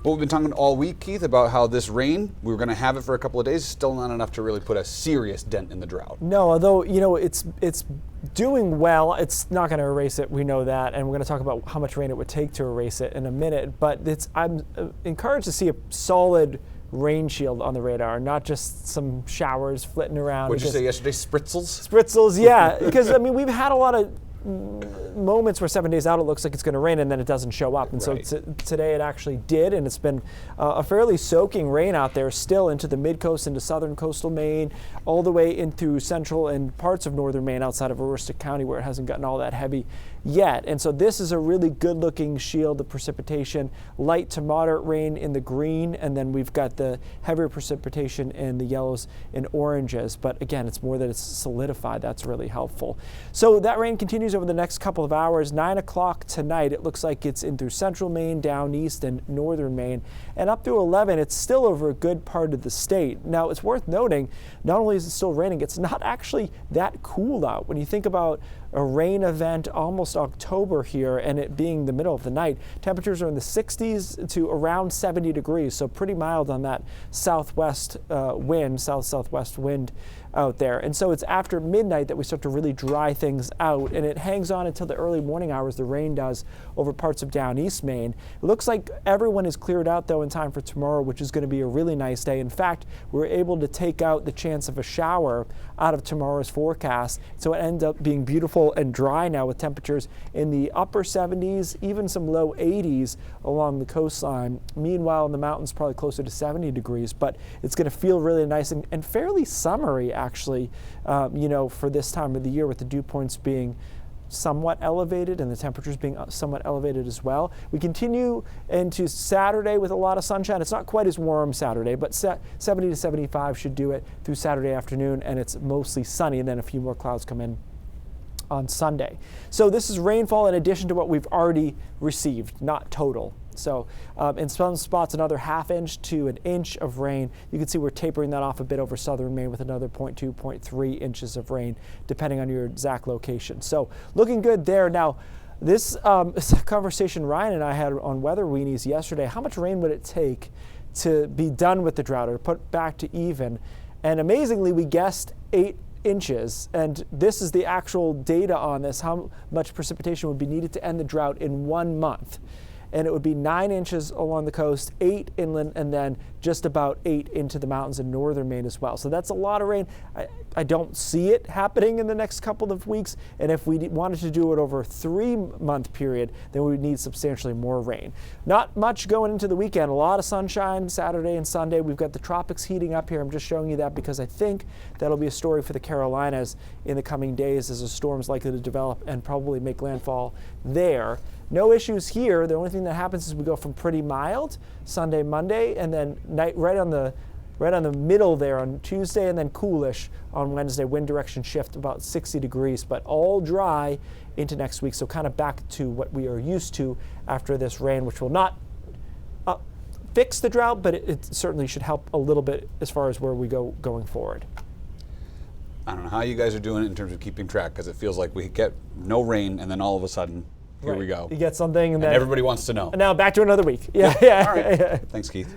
But we've been talking all week, Keith, about how this rain, we were going to have it for a couple of days, still not enough to really put a serious dent in the drought. No, although, it's doing well. It's not going to erase it. We know that. And we're going to talk about how much rain it would take to erase it in a minute. But I'm encouraged to see a solid rain shield on the radar, not just some showers flitting around. What did you say yesterday? Spritzels? Spritzels, yeah. Because, we've had a lot of moments where 7 days out it looks like it's going to rain and then it doesn't show up. And right. so today it actually did, and it's been a fairly soaking rain out there still into the mid-coast, into southern coastal Maine, all the way into central and parts of northern Maine outside of Aroostook County where it hasn't gotten all that heavy yet. And so this is a really good-looking shield of precipitation, light to moderate rain in the green, and then we've got the heavier precipitation in the yellows and oranges. But again, it's more that it's solidified. That's really helpful. So that rain continues over the next couple of hours. 9 o'clock tonight, it looks like it's in through central Maine, down east, and northern Maine. And up through 11, it's still over a good part of the state. Now, it's worth noting, not only is it still raining, it's not actually that cool out. When you think about a rain event almost October here and it being the middle of the night, temperatures are in the 60s to around 70 degrees, so pretty mild on that southwest wind, southwest wind out there. And so it's after midnight that we start to really dry things out, and it hangs on until the early morning hours, the rain does, over parts of down east Maine. It looks like everyone is cleared out though in time for tomorrow, which is going to be a really nice day. In fact, we're able to take out the chance of a shower out of tomorrow's forecast, so it ends up being beautiful and dry now with temperatures in the upper 70s, even some low 80s along the coastline. Meanwhile, in the mountains, probably closer to 70 degrees, but it's going to feel really nice and fairly summery actually, for this time of the year, with the dew points being somewhat elevated and the temperatures being somewhat elevated as well. We continue into Saturday with a lot of sunshine. It's not quite as warm Saturday, but 70 to 75 should do it through Saturday afternoon, and it's mostly sunny, and then a few more clouds come in on Sunday. So this is rainfall in addition to what we've already received, not total. So in some spots, another ½ inch to an inch of rain. You can see we're tapering that off a bit over southern Maine with another 0.2, 0.3 inches of rain, depending on your exact location. So looking good there. Now, this is a conversation Ryan and I had on Weather Weenies yesterday. How much rain would it take to be done with the drought or to put back to even? And amazingly, we guessed 8 inches, and this is the actual data on this, how much precipitation would be needed to end the drought in 1 month. And it would be 9 inches along the coast, 8 inland, and then just about 8 into the mountains in northern Maine as well. So that's a lot of rain. I don't see it happening in the next couple of weeks. And if we wanted to do it over a 3-month period, then we would need substantially more rain. Not much going into the weekend. A lot of sunshine Saturday and Sunday. We've got the tropics heating up here. I'm just showing you that because I think that'll be a story for the Carolinas in the coming days as a storm's likely to develop and probably make landfall there. No issues here. The only thing that happens is we go from pretty mild Sunday, Monday, and then night right on the middle there on Tuesday, and then coolish on Wednesday. Wind direction shift about 60 degrees, but all dry into next week. So kind of back to what we are used to after this rain, which will not fix the drought, but it certainly should help a little bit as far as where we go going forward. I don't know how you guys are doing it in terms of keeping track, because it feels like we get no rain and then all of a sudden, here we go. You get something, and then everybody wants to know. Now back to another week. Yeah. All right. Yeah. Thanks, Keith.